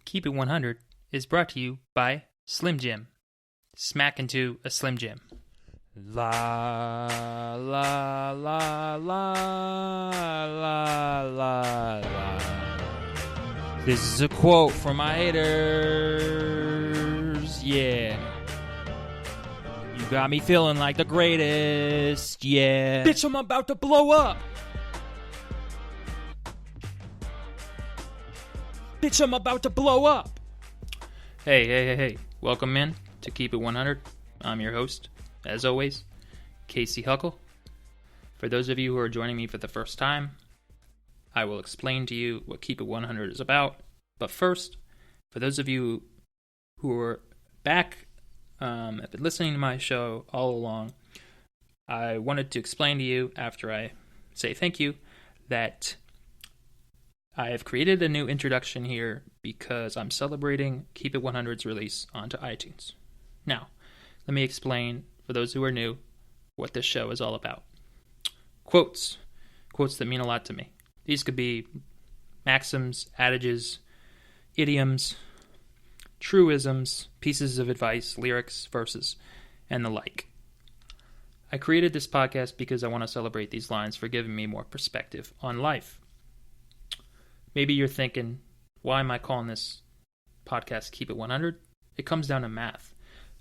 Keep It 100 is brought to you by Slim Jim. Smack into a Slim Jim. La la la la la la la. This is a quote from my haters. Yeah. You got me feeling like the greatest. Yeah. Bitch, I'm about to blow up. Bitch, I'm about to blow up. Hey. Welcome in to Keep It 100. I'm your host, as always, Casey Huckle. For those of you who are joining me for the first time, I will explain to you what Keep It 100 is about. But first, for those of you who are back, have been listening to my show all along, I wanted to explain to you, after I say thank you, that I have created a new introduction here because I'm celebrating Keep It 100's release onto iTunes. Now, let me explain, for those who are new, what this show is all about. Quotes that mean a lot to me. These could be maxims, adages, idioms, truisms, pieces of advice, lyrics, verses, and the like. I created this podcast because I want to celebrate these lines for giving me more perspective on life. Maybe you're thinking, why am I calling this podcast Keep It 100? It comes down to math.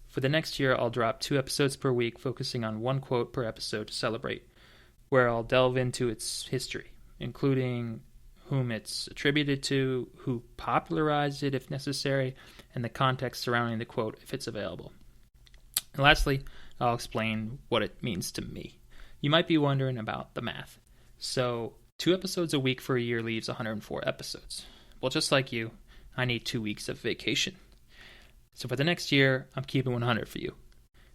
For the next year, I'll drop 2 episodes per week, focusing on one quote per episode to celebrate, where I'll delve into its history, including whom it's attributed to, who popularized it if necessary, and the context surrounding the quote if it's available. And lastly, I'll explain what it means to me. You might be wondering about the math. So, 2 episodes a week for a year leaves 104 episodes. Well, just like you, I need 2 weeks of vacation. So for the next year, I'm keeping 100 for you.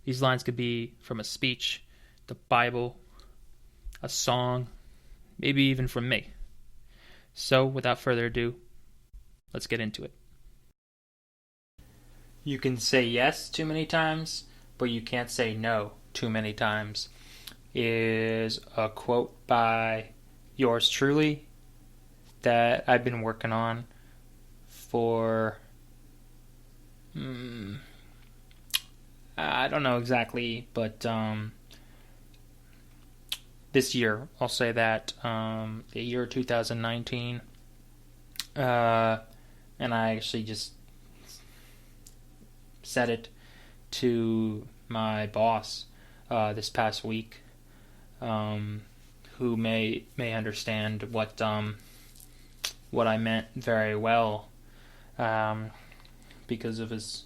These lines could be from a speech, the Bible, a song, maybe even from me. So without further ado, let's get into it. You can say yes too many times, but you can't say no too many times, is a quote by yours truly that I've been working on for I don't know exactly, but this year, I'll say that, the year 2019, and I actually just said it to my boss this past week, who may understand what I meant very well, because of his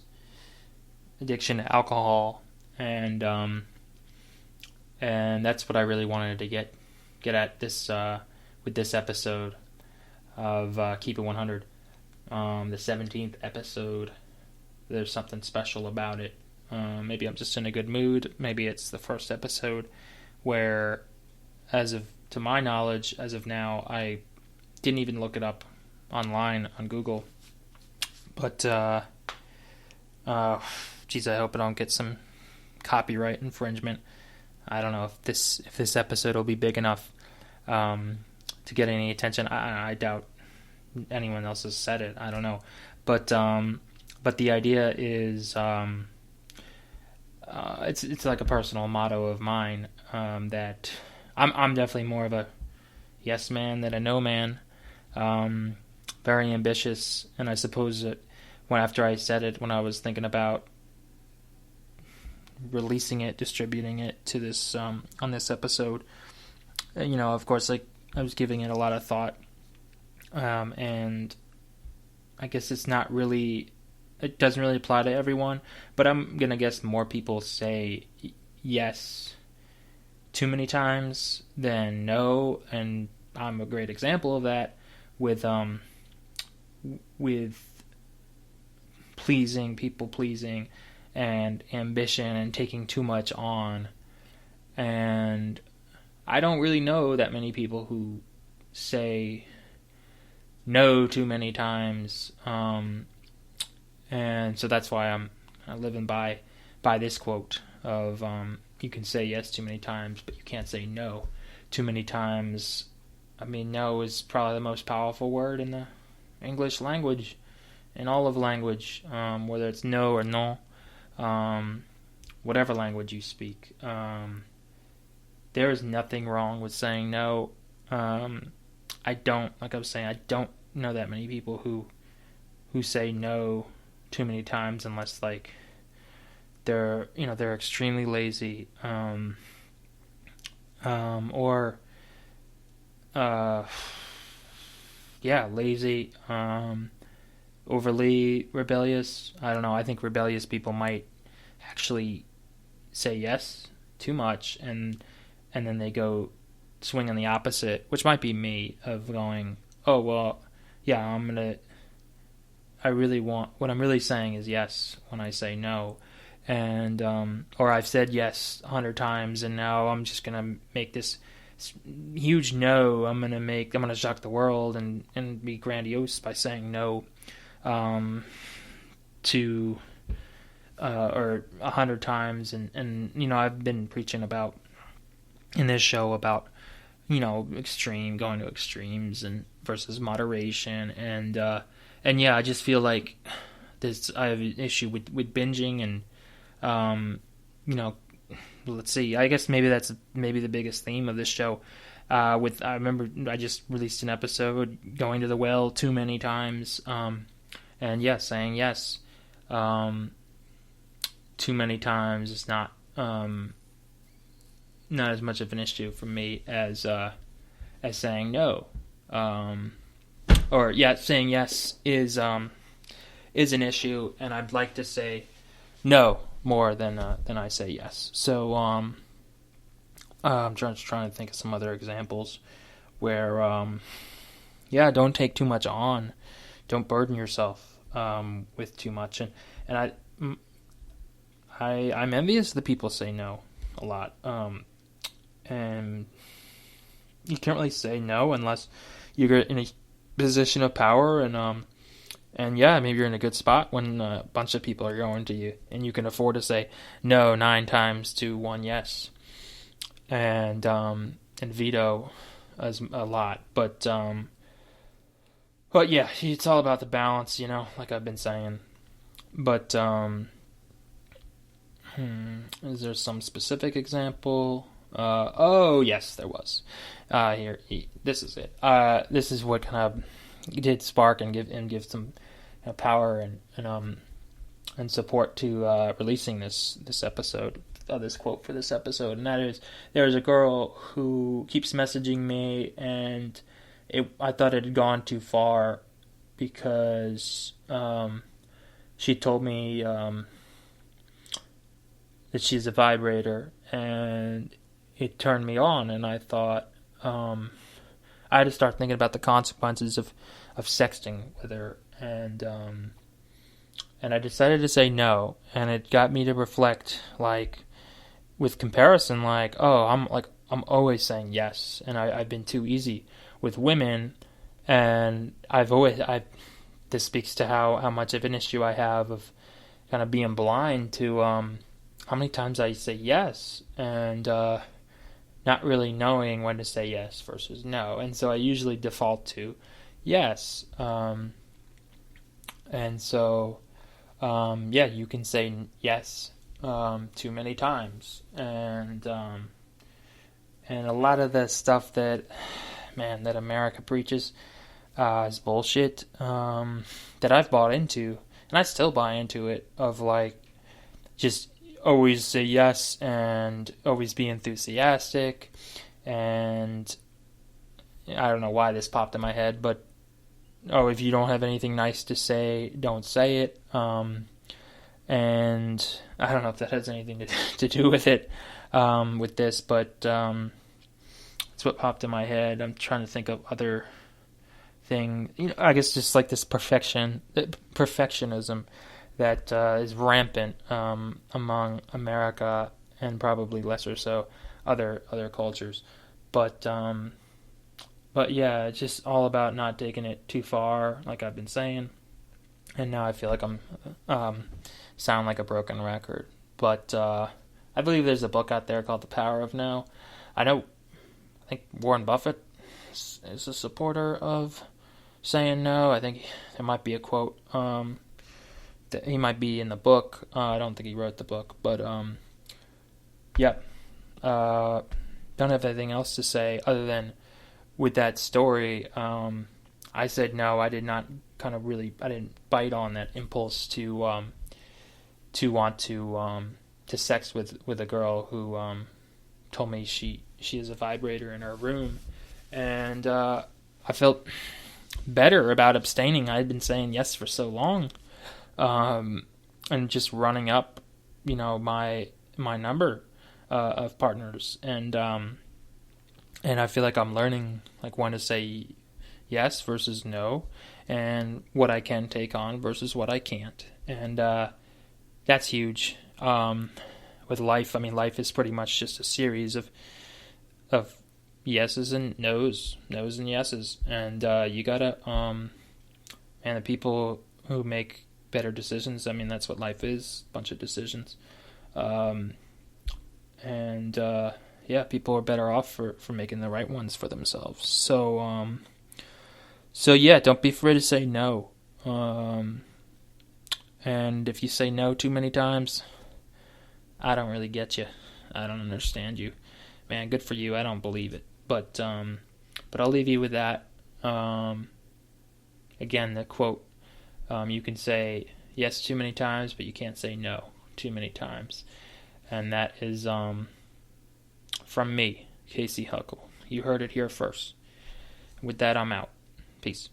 addiction to alcohol, and that's what I really wanted to get at this with this episode of Keep It 100, the 17th episode. There's something special about it. Maybe I'm just in a good mood. Maybe it's the first episode where, to my knowledge, as of now, I didn't even look it up online on Google. But geez, I hope I don't get some copyright infringement. I don't know if this episode will be big enough to get any attention. I doubt anyone else has said it. I don't know, but the idea is it's like a personal motto of mine, that I'm definitely more of a yes man than a no man. Very ambitious, and I suppose that after I said it, when I was thinking about releasing it, distributing it to this on this episode, of course, like, I was giving it a lot of thought, and I guess it doesn't really apply to everyone, but I'm gonna guess more people say yes too many times than no, and I'm a great example of that with people pleasing and ambition and taking too much on. And I don't really know that many people who say no too many times, and so that's why I'm living by this quote of you can say yes too many times, but you can't say no too many times. I mean, no is probably the most powerful word in the English language, in all of language, whether it's no or non, whatever language you speak, there is nothing wrong with saying no. Like I was saying, I don't know that many people who say no too many times unless like they're extremely lazy, or lazy, overly rebellious. I don't know. I think rebellious people might actually say yes too much, and then they go swing on the opposite, which might be me, of going, oh well, yeah, what I'm really saying is yes when I say no, and or I've said yes 100 times, and now I'm just gonna make this huge no. I'm gonna shock the world and be grandiose by saying no, to or 100 times, and I've been preaching about in this show about going to extremes and versus moderation, and I just feel like I have an issue with binging, and let's see, I guess maybe that's the biggest theme of this show. I remember I just released an episode going to the well too many times, and saying yes too many times is not as much of an issue for me as saying no, saying yes is an issue, and I'd like to say no more than I say yes. So I'm trying to think of some other examples where don't take too much on, don't burden yourself with too much, and I'm envious of the people say no a lot, and you can't really say no unless you're in a position of power, and maybe you're in a good spot when a bunch of people are going to you, and you can afford to say no 9 times to 1 yes, and veto as a lot, but yeah, it's all about the balance, like I've been saying. But is there some specific example? Oh yes, there was. Here, this is it. This is what kind of did spark and give some power and support to releasing this episode, this quote for this episode, and that is, there's a girl who keeps messaging me, and I thought it had gone too far because she told me that she's a vibrator, and it turned me on, and I thought I had to start thinking about the consequences of sexting with her, and I decided to say no, and it got me to reflect, like, with comparison, like, oh, I'm always saying yes, and I've been too easy with women, and this speaks to how much of an issue I have of kind of being blind to how many times I say yes, and not really knowing when to say yes versus no, and so I usually default to yes, and so you can say yes too many times, and a lot of the stuff that America preaches is bullshit, that I've bought into, and I still buy into it, of like just always say yes and always be enthusiastic, and I don't know why this popped in my head, but if you don't have anything nice to say, don't say it, and I don't know if that has anything to do with it, with this, but it's what popped in my head. I'm trying to think of other thing, I guess just like this perfectionism that is rampant among America, and probably lesser so other cultures, but yeah, it's just all about not taking it too far, like I've been saying, and now I feel like I'm sound like a broken record, but I believe there's a book out there called The Power of No. I think Warren Buffett is a supporter of saying no. I think there might be a quote that he might be in the book. I don't think he wrote the book, but yeah. Don't have anything else to say other than with that story. I said no. I did not I didn't bite on that impulse to want to sex with a girl who told me she has a vibrator in her room, and I felt better about abstaining. I had been saying yes for so long, and just running up, my number of partners, and I feel like I'm learning like when to say yes versus no, and what I can take on versus what I can't, and that's huge. With life, I mean, life is pretty much just a series of yeses and no's and yeses, and you gotta and the people who make better decisions, I mean, that's what life is, a bunch of decisions, and people are better off for making the right ones for themselves. So yeah, don't be afraid to say no, and if you say no too many times, I don't really get you. I don't understand you. Man, good for you. I don't believe it. But I'll leave you with that. Again, the quote, you can say yes too many times, but you can't say no too many times. And that is from me, Casey Huckle. You heard it here first. With that, I'm out. Peace.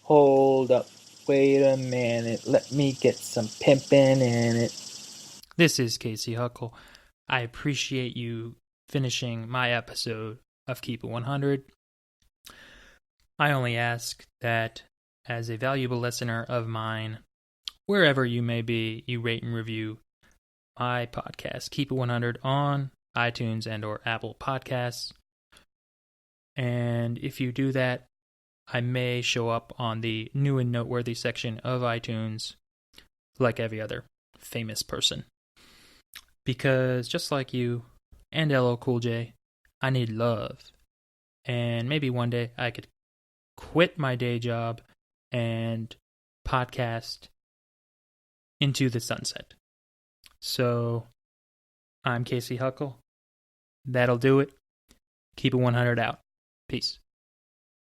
Hold up. Wait a minute. Let me get some pimping in it. This is Casey Huckle. I appreciate you finishing my episode of Keep It 100. I only ask that as a valuable listener of mine, wherever you may be, you rate and review my podcast, Keep It 100, on iTunes and or Apple Podcasts. And if you do that, I may show up on the new and noteworthy section of iTunes like every other famous person. Because just like you and LL Cool J, I need love. And maybe one day I could quit my day job and podcast into the sunset. So, I'm Casey Huckle. That'll do it. Keep it 100 out. Peace.